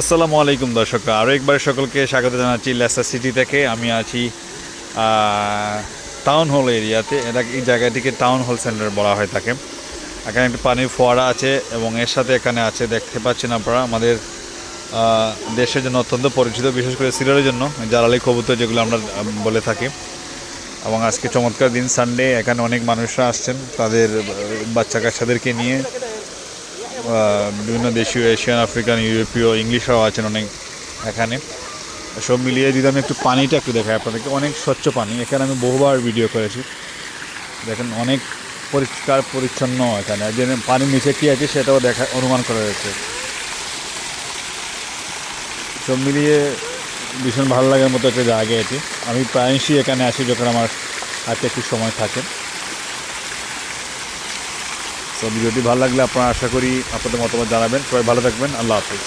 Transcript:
আসসালামু আলাইকুম দর্শক, আরও একবার সকলকে স্বাগত জানাচ্ছি লেস্টার সিটি থেকে। আমি আছি টাউন হল এরিয়াতে। এই জায়গাটিকে টাউন হল সেন্টার বলা হয় থাকে। এখানে একটা পানির ফোয়ারা আছে এবং এর সাথে এখানে আছে, দেখতে পাচ্ছেন আপনারা, আমাদের দেশের জন্য অত্যন্ত পরিচিত, বিশেষ করে সিলেটের জন্য জালালি কবুতর, যেগুলো আমরা বলে থাকি। এবং আজকে চমৎকার দিন, সানডে। এখানে অনেক মানুষরা আসছেন তাদের বাচ্চা কাচ্চাদেরকে নিয়ে। বিভিন্ন দেশীয়, এশিয়ান, আফ্রিকান, ইউরোপীয়, ইংলিশরাও আছেন অনেক এখানে। সব মিলিয়ে যদি আমি একটু পানিটা একটু দেখাই আপনাদেরকে, অনেক স্বচ্ছ পানি। এখানে আমি বহুবার ভিডিও করেছি, দেখেন অনেক পরিষ্কার পরিচ্ছন্ন। এখানে যে পানির নিচে কী আছে সেটাও অনুমান করা যাচ্ছে। সব মিলিয়ে ভীষণ ভালো লাগার মতো একটা জায়গা এটি। আমি প্রায়শই এখানে আসি যখন আমার হাতে একটু সময় থাকে। তো ভিডিওটি ভালো লাগলে আপনারা আশা করি আপনাদের মতামত জানাবেন। সবাই ভালো থাকবেন। আল্লাহ হাফিজ।